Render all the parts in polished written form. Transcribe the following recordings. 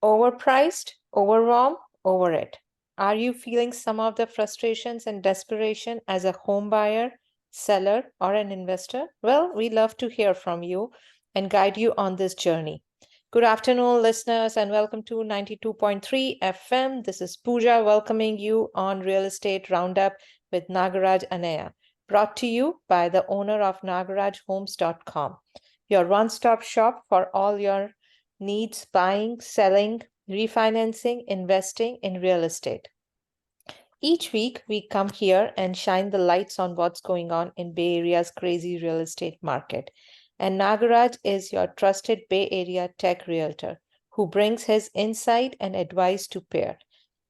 Overpriced, overwhelmed, over it. Are you feeling some of the frustrations and desperation as a home buyer, seller, or an investor? Well, we love to hear from you and guide you on this journey. Good afternoon, listeners, and welcome to 92.3 FM. This is Pooja welcoming you on Real Estate Roundup with Nagaraj Anaya, brought to you by the owner of nagarajhomes.com, your one stop shop for all your needs buying, selling, refinancing, investing in real estate. Each week, we come here and shine the lights on what's going on in Bay Area's crazy real estate market. And Nagaraj is your trusted Bay Area tech realtor who brings his insight and advice to bear.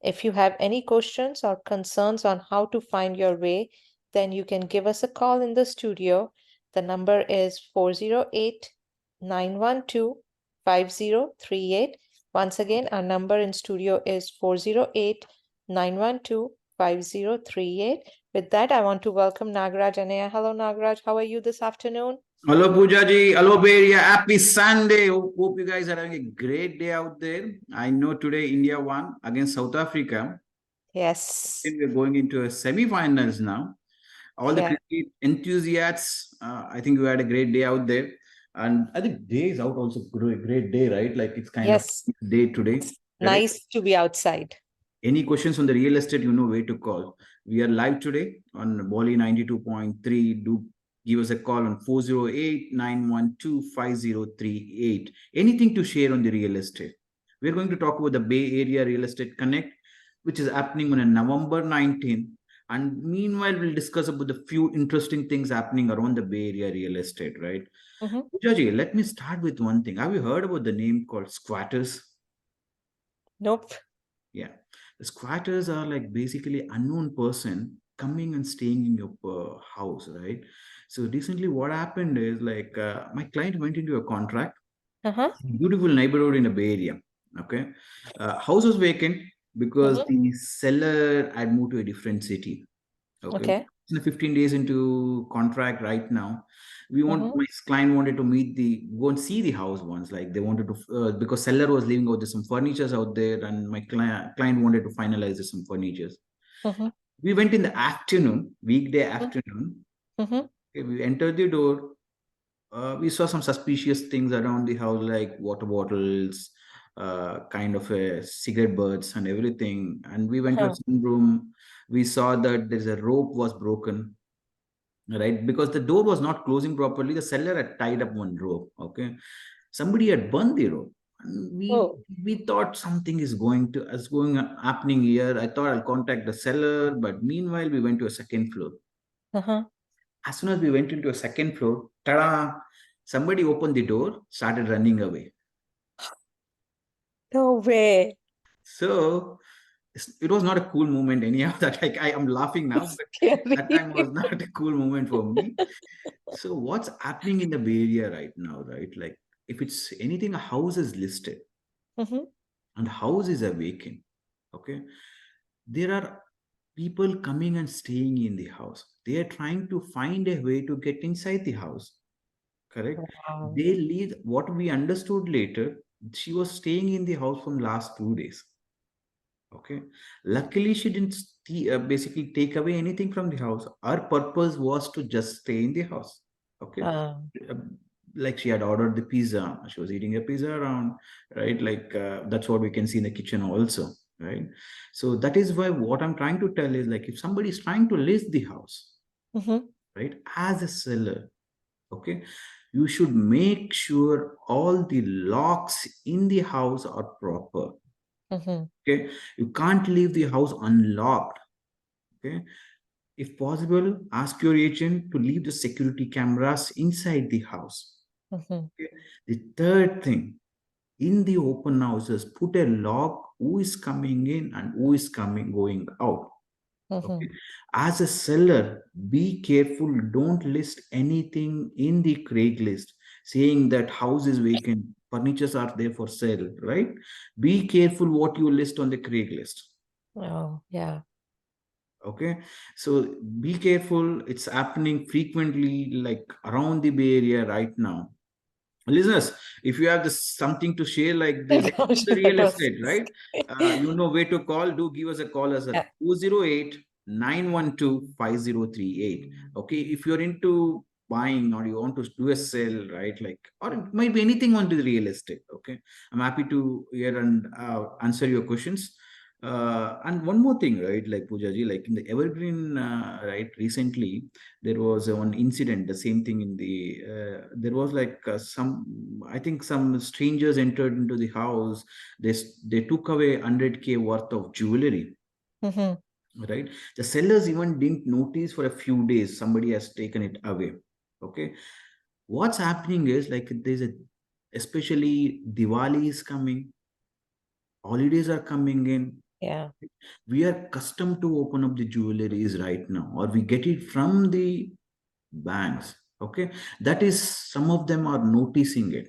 If you have any questions or concerns on how to find your way, then you can give us a call in the studio. The number is 408 912 5038. Once again, our number in studio is 408 912 5038. With that, I want to welcome Nagaraj Anaya. Hello, Nagaraj. How are you this afternoon? Hello, Pooja ji. Hello, Bay Area. Happy Sunday. Hope you guys are having a great day out there. I know today India won against South Africa. Yes. And we're going into a semi-finals now. All the Yeah. cricket enthusiasts, I think we had a great day out there. And I think day is out also great day, right? Like it's kind of Yes. day today. It's Correct? nice to be outside. Any questions on the real estate, you know where to call. We are live today on Bali 92.3. Do give us a call on 408 912 5038. Anything to share on the real estate. We're going to talk about the Bay Area Real Estate Connect, which is happening on November 19th. And meanwhile, we'll discuss about the few interesting things happening around the Bay Area real estate, right? Pooja, let me start with one thing. Have you heard about the name called squatters? Nope. Yeah. The squatters are like basically unknown person coming and staying in your house, right? So recently what happened is like my client went into a contract, Uh-huh. beautiful neighborhood in a Bay Area. Okay. House was vacant because the seller had moved to a different city. Okay. Okay. It's 15 days into contract right now. My client wanted to go and see the house once. Like they wanted to, because seller was leaving out, there's some furnitures out there, and my client wanted to finalize some furnitures. We went in the afternoon, weekday afternoon. Okay, we entered the door. We saw some suspicious things around the house, like water bottles, kind of cigarette butts and everything. And we went to a room. We saw that there's a rope was broken, right? Because the door was not closing properly. The seller had tied up one rope. Okay, somebody had burned the rope. And we thought something is going happening here. I thought I'll contact the seller, but meanwhile we went to a second floor. As soon as we went into a second floor, ta-da! Somebody opened the door, started running away. No way. So it was not a cool moment anyhow. That I am laughing now, but that time was not a cool moment for me. So what's happening in the Bay Area right now, right? Like if it's anything, a house is listed and the house is a vacant. Okay, there are people coming and staying in the house. They are trying to find a way to get inside the house. Correct. Wow. They leave. What we understood later, she was staying in the house from last 2 days. Okay. Luckily, she didn't basically take away anything from the house. Her purpose was to just stay in the house. Okay. Like she had ordered the pizza. She was eating a pizza around, right? Like that's what we can see in the kitchen also, right? So that is why what I'm trying to tell is like if somebody is trying to list the house, right, as a seller, okay, you should make sure all the locks in the house are proper. Okay, you can't leave the house unlocked. Okay, if possible, ask your agent to leave the security cameras inside the house. Okay? The third thing, in the open houses, put a lock who is coming in and who is going out. Okay. As a seller, be careful. Don't list anything in the Craigslist saying that house is vacant, furnitures are there for sale, right? Be careful what you list on the Craigslist. Oh, yeah. Okay. So be careful. It's happening frequently, like around the Bay Area right now. Listeners, if you have this something to share like this Gosh, the that real was. estate, right? You know where to call. Do give us a call as a Yeah. 208-912-5038. Okay, if you're into buying or you want to do a sale, right? Like, or it might be anything on to the real estate. Okay, I'm happy to hear and answer your questions. And one more thing, right? Like Poojaji, like in the Evergreen, right? Recently, there was one incident, the same thing in the there was like some, I think some strangers entered into the house. They took away 100K worth of jewelry, Mm-hmm. right? The sellers even didn't notice for a few days somebody has taken it away. Okay, what's happening is like there's a, especially Diwali is coming, holidays are coming in, Yeah. we are accustomed to open up the jewelries right now, or we get it from the banks. Okay, that is, some of them are noticing it.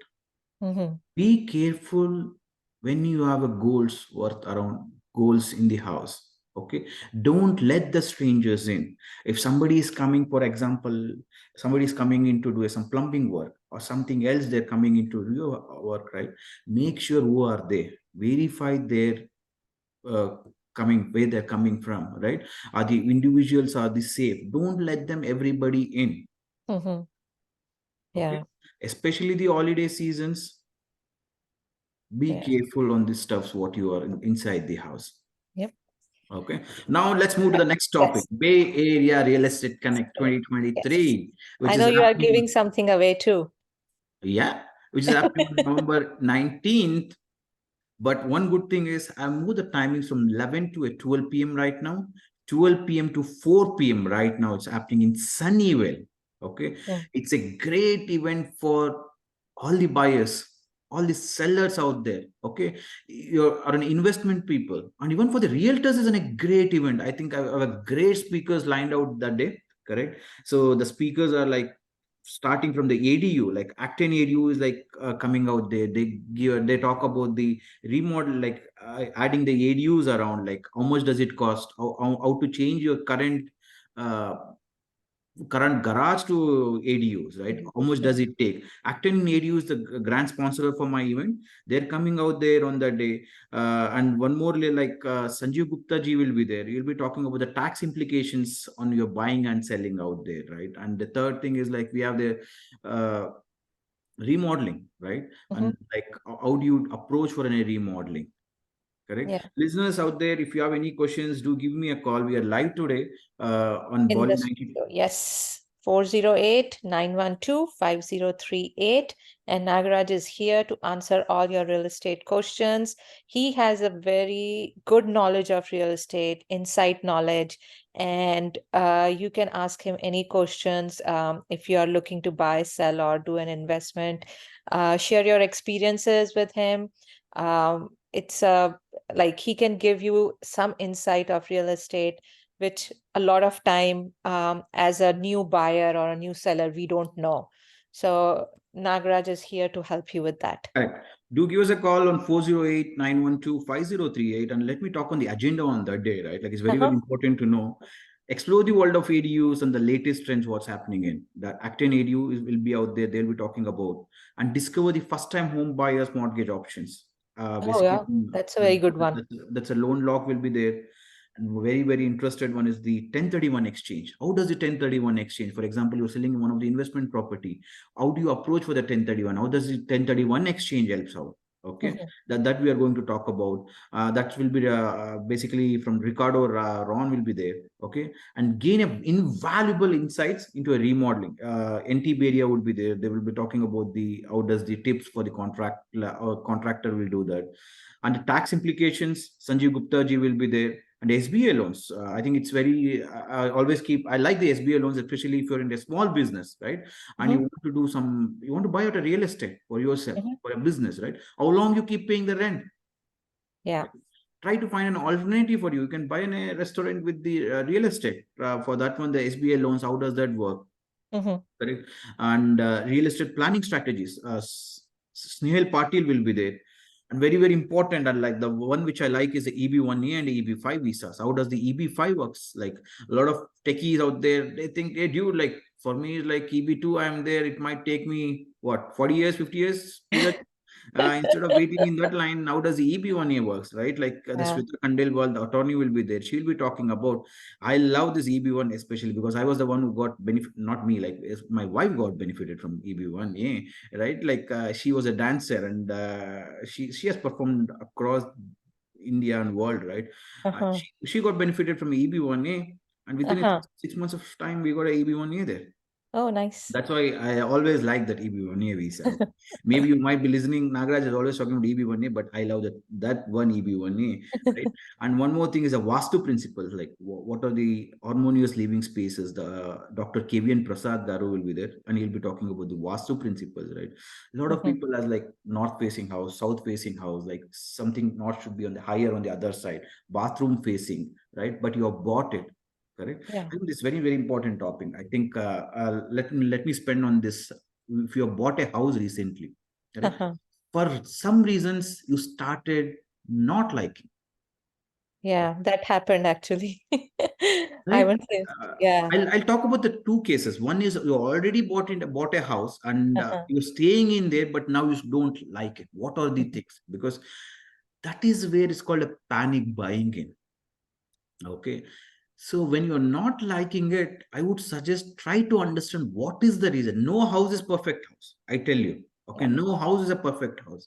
Mm-hmm. Be careful when you have a goals worth around goals in the house. Okay, don't let the strangers in. If somebody is coming, for example, somebody is coming in to do some plumbing work or something else, they're coming into your work, right? Make sure who are they, verify their uh, coming, where they're coming from, right? Are the individuals, are the safe? Don't let them everybody in. Mm-hmm. Okay, Yeah. especially the holiday seasons. Be Yeah. careful on this stuffs what you are inside the house. Yep. Okay, now let's move to the next topic. Yes. Bay Area Real Estate Connect Yes. 2023, which I is know you are happening, giving something away too. yeah, which is happening on November 19th. But one good thing is I moved the timings from 11 to 12 p.m. right now. 12 p.m. to 4 p.m. right now. It's happening in Sunnyvale. Okay. Mm. It's a great event for all the buyers, all the sellers out there. Okay. You're are an investment people. And even for the realtors, is a great event. I think I have a great speakers lined out that day. Correct. So the speakers are like starting from the ADU, like Acton ADU is like coming out there. They talk about the remodel, like adding the ADUs around, like how much does it cost, how to change your uh, current garage to ADUs, right? How much Yeah. does it take? Acton ADU is the grand sponsor for my event. They're coming out there on that day. And one more, like Sanjeev Gupta ji will be there. You'll be talking about the tax implications on your buying and selling out there, right? And the third thing is like we have the uh, remodeling, right? Mm-hmm. And like how do you approach for a remodeling? Correct. Yeah. Listeners out there, if you have any questions, do give me a call. We are live today on In the Volume 90. studio. Yes. 408-912-5038. And Nagaraj is here to answer all your real estate questions. He has a very good knowledge of real estate, insight knowledge, and you can ask him any questions if you are looking to buy, sell, or do an investment. Share your experiences with him. It's like he can give you some insight of real estate, which a lot of time as a new buyer or a new seller we don't know. So Nagaraj is here to help you with that. Correct. Do give us a call on 408-912-5038 and let me talk on the agenda on that day, right? Like it's very, very Uh-huh. important to know. Explore the world of ADUs and the latest trends, what's happening in. The Acton ADU will be out there, they'll be talking about. And discover the first time home buyers mortgage options. Oh Basically, yeah, that's a very good one. that's a loan lock will be there. And very, very interested one is the 1031 exchange. How does the 1031 exchange? For example, you're selling one of the investment property. How do you approach for the 1031? How does the 1031 exchange helps out? Okay, Mhm. that we are going to talk about. That will be basically from Ricardo Ron will be there. Okay, and gain a invaluable insights into a remodeling. NT Beria would be there. They will be talking about the how does the tips for the contractor will do that, and the tax implications. Sanjeev Gupta ji will be there, and SBA loans. I think it's very. I always keep. I like the SBA loans, especially if you're in a small business, right? And you Mhm. want to do some. You want to buy out a real estate for yourself, Mhm. for a business, right? How long you keep paying the rent? Yeah. Right? Try to find an alternative for you. You can buy a restaurant with the real estate. For that one, the SBA loans. How does that work? Mhm. Correct. And real estate planning strategies. Snehal Patil will be there. And very, very important. And like the one which I like is the EB1A and EB5 visas. How does the EB5 works? Like a lot of techies out there, they think, hey, dude, like for me, like EB2, I'm there. It might take me what, 40 years, 50 years to the instead of waiting in that line, now does the EB1A works, right? Like the Yeah. Smita Khandelwal, the attorney will be there. She'll be talking about. I love this EB1 especially because I was the one who got benefit, not me. Like my wife got benefited from EB1A, right? Like she was a dancer and she has performed across India and world, right? Uh-huh. She got benefited from EB1A, and within Uh-huh. 6 months of time, we got a EB1A there. Oh, nice. That's why I always like that EB1A visa. Maybe you might be listening. Nagaraj is always talking about EB1A, but I love that one EB1A, right? And one more thing is a Vastu principles, like what are the harmonious living spaces? The Dr. KVN Prasad Garu will be there, and he'll be talking about the Vastu principles, right? A lot of Mhm. people as like north facing house, south facing house, like something north should be on the higher on the other side, bathroom facing, right? But you have bought it, correct? Yeah. I think this is very, very important topic. I think let me spend on this. If you have bought a house recently, correct? Uh-huh. For some reasons you started not liking. Yeah, that happened actually. I Right? would say, yeah. I'll talk about the two cases. One is you already bought a house and Uh-huh. you're staying in there, but now you don't like it. What are the Mhm. things? Because that is where it's called a panic buying in. Okay. So when you're not liking it, I would suggest try to understand what is the reason. No house is perfect house. I tell you. Okay. Yeah. No house is a perfect house.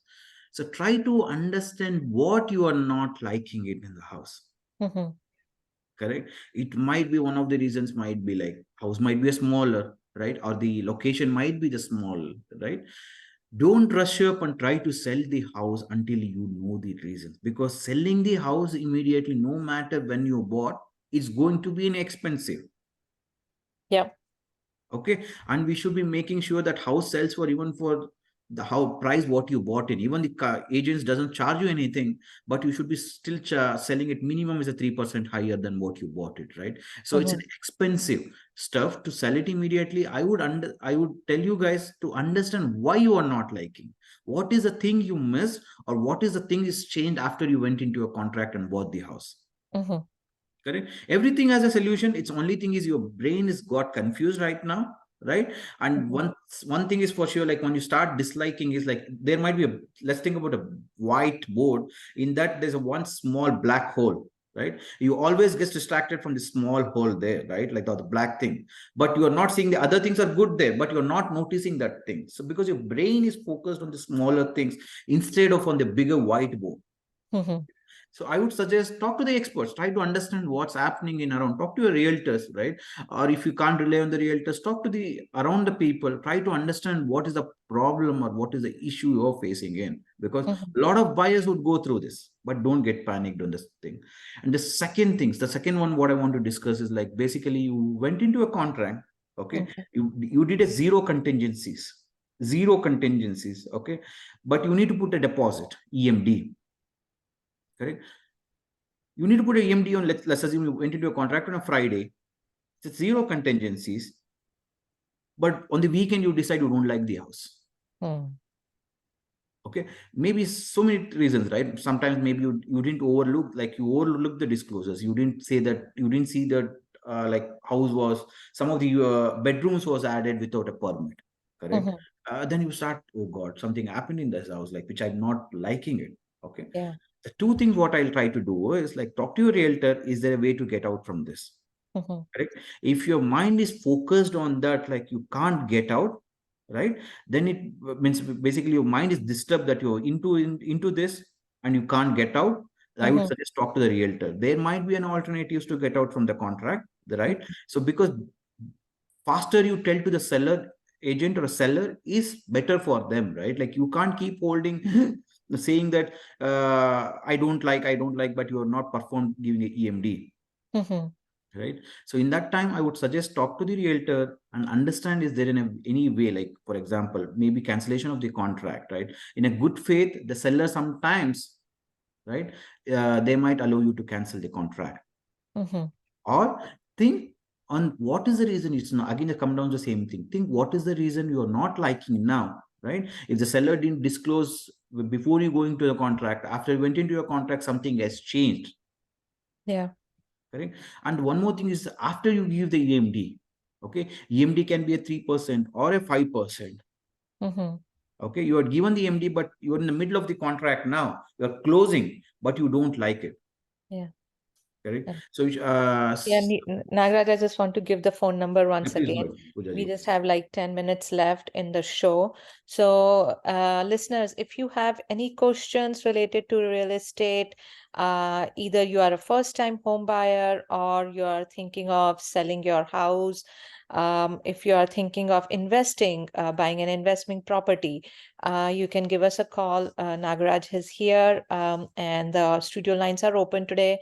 So try to understand what you are not liking it in the house. Mhm. Correct. It might be one of the reasons might be like house might be a smaller, right? Or the location might be the small, right? Don't rush up and try to sell the house until you know the reasons, because selling the house immediately, no matter when you bought, is going to be an expensive. Yeah. Okay, and we should be making sure that house sells for even for the how price what you bought in. Even the agents doesn't charge you anything, but you should be still selling it minimum is a 3% higher than what you bought it, right? So it's an Mhm. expensive stuff to sell it immediately. I would tell you guys to understand why you are not liking, what is the thing you missed, or what is the thing is changed after you went into a contract and bought the house. Mhm. Correct. Everything has a solution. It's only thing is your brain is got confused right now, right? And Mhm. one thing is for sure, like when you start disliking, is like there might be a, let's think about a white board. In that, there's a one small black hole, right? You always get distracted from the small hole there, right? Like the black thing. But you are not seeing the other things are good there, but you're not noticing that thing. So because your brain is focused on the smaller things instead of on the bigger white board. Mhm. So I would suggest talk to the experts, try to understand what's happening in around, talk to your realtors, right? Or if you can't rely on the realtors, talk to the around the people, try to understand what is the problem or what is the issue you're facing in. Because Mhm. a lot of buyers would go through this, but don't get panicked on this thing. And the second one, what I want to discuss is like basically you went into a contract, okay? Mhm. You did a zero contingencies, okay? But you need to put a deposit, EMD, correct? You need to put a EMD on, let's assume you went into a contract on a Friday, it's zero contingencies, but on the weekend you decide you don't like the house. Mm. Okay, maybe so many reasons, right? Sometimes maybe you didn't overlook, like you overlooked the disclosures. You didn't say that, you didn't see that like house was, some of the bedrooms was added without a permit, correct? Mhm. Then you start, oh God, something happened in this house, like which I'm not liking it. Okay. Yeah. The two things what I'll try to do is like talk to your realtor. Is there a way to get out from this? Mhm. Correct. If your mind is focused on that, like you can't get out, right? Then it means basically your mind is disturbed that you're into this and you can't get out. I would Mhm. suggest talk to the realtor. There might be an alternatives to get out from the contract, right? So because faster you tell to the seller, agent or seller, is better for them, right? Like you can't keep holding saying that I don't like, but you are not performed giving a EMD, Mhm. right? So in that time I would suggest talk to the realtor and understand, is there any way, like for example maybe cancellation of the contract, right? In a good faith, the seller sometimes, right, they might allow you to cancel the contract, Mhm. or think on what is the reason. It's not, again it come down to the same thing, think what is the reason you are not liking now, right? If the seller didn't disclose before you going to the contract, after you went into your contract something has changed, Yeah. correct? And one more thing is after you give the EMD, okay, EMD can be a 3% or a 5%, Mm-hmm. Okay, you are given the MD, but you're in the middle of the contract now. You're closing, but you don't like it. Yeah. Correct. Yeah. So, Yeah, Nagaraj, I just want to give the phone number once please again. go ahead, Pooja We ji. just have like 10 minutes left in the show. So, listeners, if you have any questions related to real estate, either you are a first-time home buyer or you are thinking of selling your house, if you are thinking of investing, buying an investment property, you can give us a call. Nagaraj is here, and the studio lines are open today.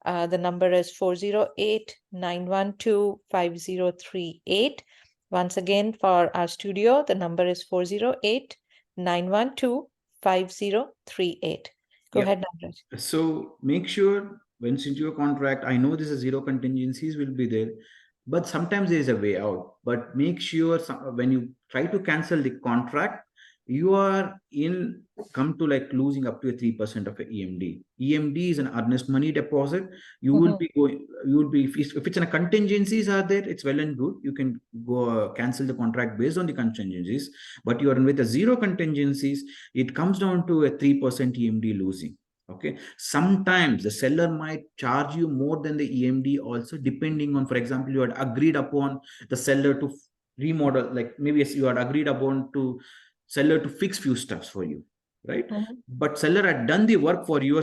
The number is 408-912-5038. Once again, for our studio, the number is 408-912-5038. Go Yeah. ahead, Nagraj. So make sure once into your contract, I know this is zero contingencies will be there, but sometimes there is a way out. But make sure when you try to cancel the contract, you are in come to like losing up to a 3% of a EMD. EMD is an earnest money deposit. You will Mhm, be going, you will be if it's in a contingencies are there, it's well and good. You can go cancel the contract based on the contingencies. But you are with a zero contingencies, it comes down to a 3% EMD losing. Okay, sometimes the seller might charge you more than the EMD also, depending on, for example, you had agreed upon the seller to remodel, like maybe you had agreed upon to seller to fix few stuffs for you, right? mhm. But seller had done the work for you,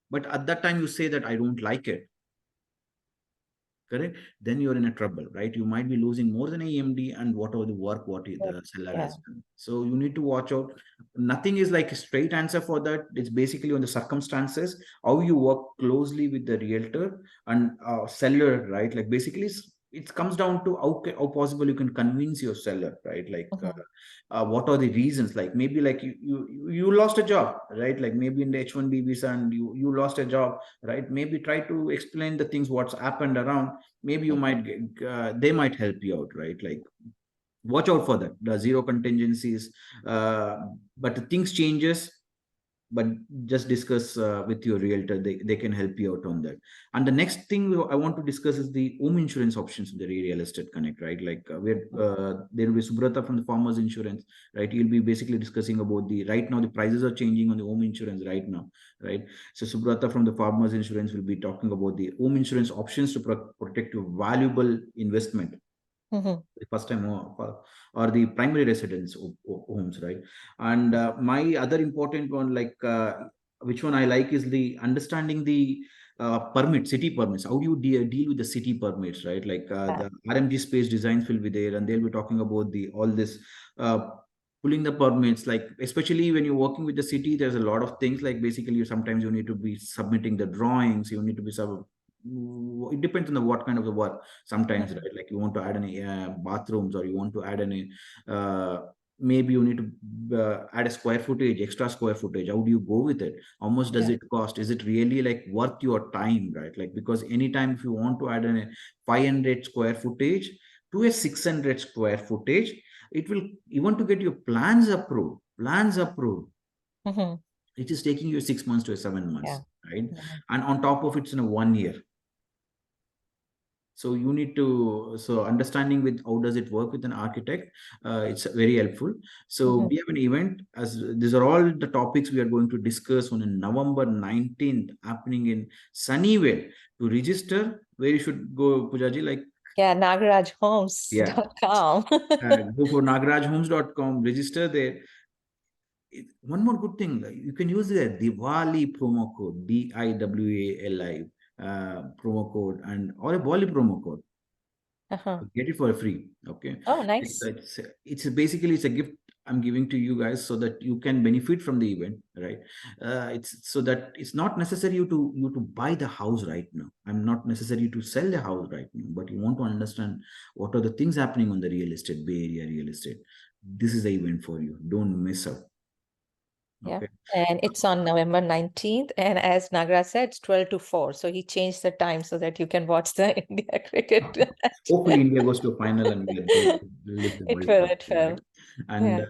but at that time you say that I don't like it, correct? Then you're in a trouble, right? You might be losing more than a EMD and whatever the work Good. the seller Yeah. has done. So you need to watch out. Nothing is like a straight answer for that. It's basically on the circumstances, how you work closely with the realtor and seller, right? Like basically it comes down to how possible you can convince your seller, right? Like Mhm, what are the reasons? Like maybe like you lost a job, right? Like maybe in the H1B visa and you lost a job, right? Maybe try to explain the things what's happened around. Maybe you mhm. might get, they might help you out, right? Like watch out for that, the zero contingencies. But the things changes, but just discuss with your realtor. They can help you out on that. And the next thing I want to discuss is the home insurance options in the real estate connect, right? Like there will be Subrata from the farmers insurance, right? You'll be basically discussing about the right now the prices are changing on the home insurance right now, right? So Subrata from the farmers insurance will be talking about the home insurance options to protect your valuable investment, Mhm. the first time or the primary residence homes, right? And my other important one, like which one I like is the understanding the city permits. How do you deal with the city permits, right? Like Yeah. the RMG space designs will be there, and they'll be talking about the all this uh, pulling the permits. Like especially when you're working with the city, there's a lot of things. Like basically, sometimes you need to be submitting the drawings. You need to be it depends on the what kind of the work sometimes, Mhm. right? Like you want to add any bathrooms, or you want to add any uh, maybe you need to add a square footage, extra square footage. How do you go with it? How much does Yeah. it cost? Is it really like worth your time, right? Like because anytime if you want to add a 500 square footage to a 600 square footage, it will, even to get your plans approved, Mhm. it is taking you 6 months to 7 months, Yeah. right? Yeah. And on top of it's in a 1 year. So you need to, so understanding with how does it work with an architect, it's very helpful. So Mhm. we have an event, as these are all the topics we are going to discuss on November 19th happening in Sunnyvale. To register, where you should go, Pujaji? Like, Yeah, yeah, nagarajhomes.com. go for nagrajhomes.com, register there. One more good thing, like, you can use the Diwali promo code, DIWALI promo code, and or a Diwali promo code. Uh-huh. Get it for free. Okay, Oh, it's nice. it's it's basically it's a gift I'm giving to you guys so that you can benefit from the event, right? It's so that it's not necessary you to buy the house right now. I'm not necessary to sell the house right now, but you want to understand what are the things happening on the real estate, Bay Area real estate. This is the event for you. Don't miss out. Yeah. Okay. And it's on November 19th. And as Nagra said, it's 12 to 4. So he changed the time so that you can watch the India cricket match. Hopefully, India goes to a final and we go to lift the It World will, Cup, it will. right? And Yeah.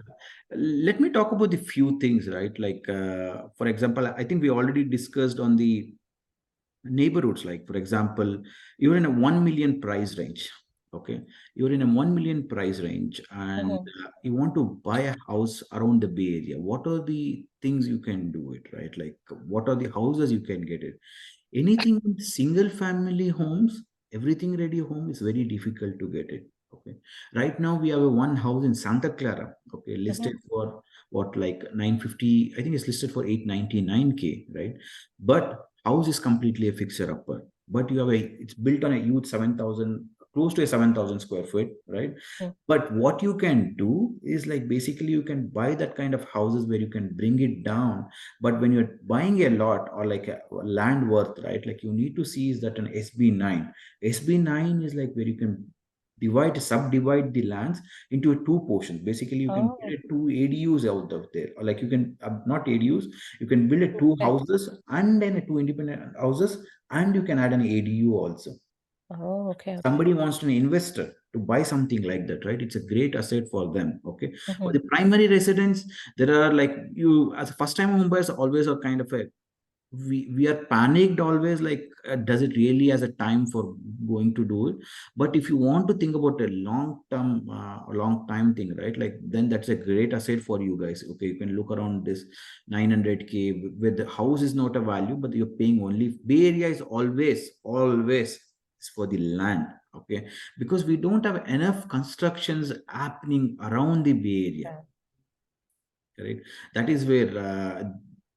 let me talk about the few things, right? Like, for example, I think we already discussed on the neighborhoods. Like, for example, you're in a 1 million price range. Okay, you're in a 1 million price range, and Mhm. you want to buy a house around the Bay Area. What are the things you can do it, right? Like, what are the houses you can get it? Anything in single family homes, everything ready home is very difficult to get it. Okay, right now we have a one house in Santa Clara, okay, listed Mhm. for what, like 950, I think it's listed for 899K, right? But house is completely a fixer upper, but you have a, it's built on a huge 7,000, close to a 7,000 square foot, right? Mhm. But what you can do is, like, basically you can buy that kind of houses where you can bring it down. But when you're buying a lot or like a land worth, right, like, you need to see is that an SB9. SB9 is like where you can subdivide the lands into two portions. Basically, you can Oh, get a two ADUs out of there, or like you can, not ADUs, you can build a two okay. houses and then a two independent houses, and you can add an ADU also. Oh, okay, okay. Somebody wants to an investor to buy something like that, right? It's a great asset for them. Okay, for Mhm. the primary residents, there are, like, you as a first time home buyers always are kind of a, we are panicked always, like, does it really has a time for going to do it? But if you want to think about a long time thing, right, like, then that's a great asset for you guys. Okay, you can look around this 900K, where the house is not a value, but you're paying only. Bay Area is always is for the land. Okay, because we don't have enough constructions happening around the Bay Area. Yeah. Correct. That is where,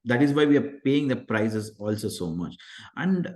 that is why we are paying the prices also so much. And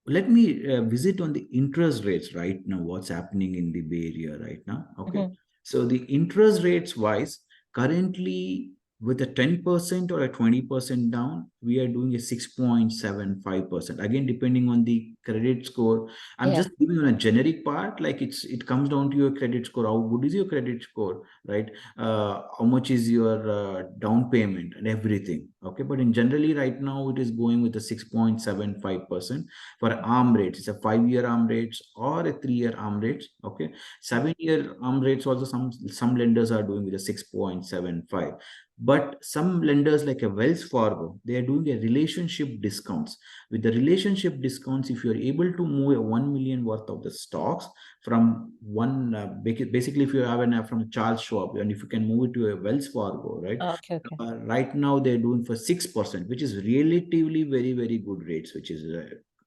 let me visit on the interest rates right now, what's happening in the Bay Area right now. Okay, Mhm. so the interest rates wise, currently, with a 10% or a 20% down, we are doing a 6.75%, again depending on the credit score. I'm Yeah. just giving you a generic part, like, it comes down to your credit score, how good is your credit score, right? How much is your down payment and everything. Okay, but in generally right now it is going with a 6.75% for arm rates. It's a 5 year arm rates or a 3 year arm rates. Okay, 7 year arm rates also, some lenders are doing with a 6.75. But some lenders like a Wells Fargo, they are doing a relationship discounts. With the relationship discounts, if you are able to move a 1 million worth of the stocks from one, basically, if you have an from Charles Schwab, and if you can move it to a Wells Fargo, right? Okay, okay. Right now they're doing for 6%, which is relatively very good rates, which is,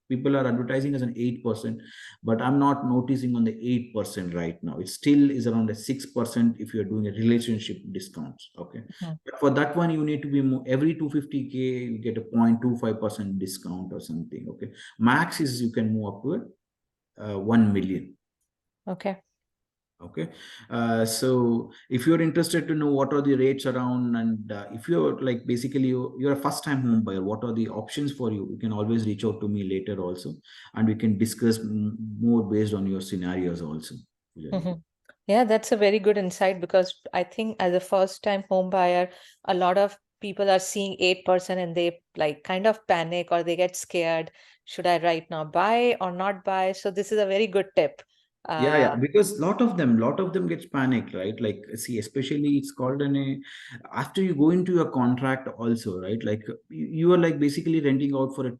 people are advertising as an 8%, but I'm not noticing on the 8% right now. It still is around a 6% if you're doing a relationship discounts. Okay, Mhm. but for that one, you need to be more, every 250K you get a 0.25% discount or something. Okay, max is you can move up to 1 million. Okay. Okay, so if you're interested to know what are the rates around, and if you're, like, basically you're a first time home buyer, what are the options for you, you can always reach out to me later also, and we can discuss more based on your scenarios also. Pujari. Mhm. Yeah, that's a very good insight because I think as a first time home buyer, a lot of people are seeing 8% and they like kind of panic or they get scared. Should I right now buy or not buy? So this is a very good tip. Yeah, Uh, because lot of them gets panicked, right? Like, see, especially it's called after you go into your contract also, right? Like, you are, like, basically renting out for a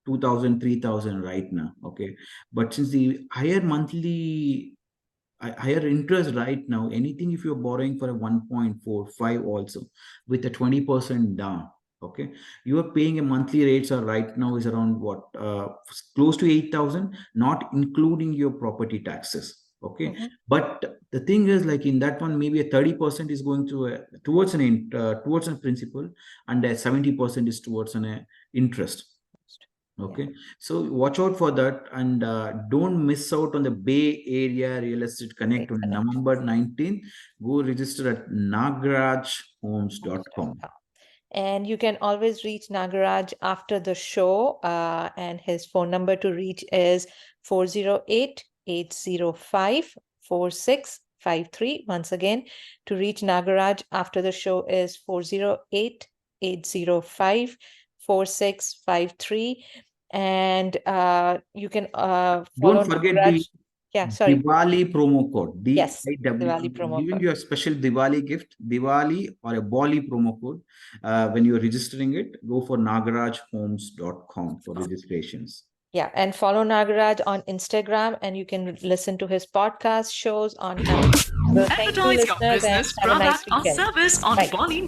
2,000, 3,000 right now. Okay, but since the higher monthly, higher interest right now, anything if you're borrowing for a 1.45 also, with a 20% down, okay, you are paying a monthly rates are right now is around what, close to 8,000, not including your property taxes. Okay, mhm. but the thing is, like, in that one, maybe a 30% is going to towards a principal, and a 70% is towards an interest. Yeah, Okay, so watch out for that, and don't miss out on the Bay Area Real Estate Connect great on connect. November 19th. Go register at nagrajhomes.com. Homes.com. And you can always reach Nagaraj after the show. And his phone number to reach is 408 805 4653. Once again, to reach Nagaraj after the show is 408 805 4653. And you can Don't follow forget the Nagaraj. Yeah, sorry. Diwali promo code. Yes, DIW. Diwali I'm promo giving code. you a special Diwali gift, Diwali or a Bali promo code. When you're registering it, go for nagrajhomes.com for registrations. Yeah, and follow Nagaraj on Instagram, and you can listen to his podcast shows on Apple. Well, thank you, Advertise your listeners, and business, have a nice product, or weekend. service on Bye. Bolly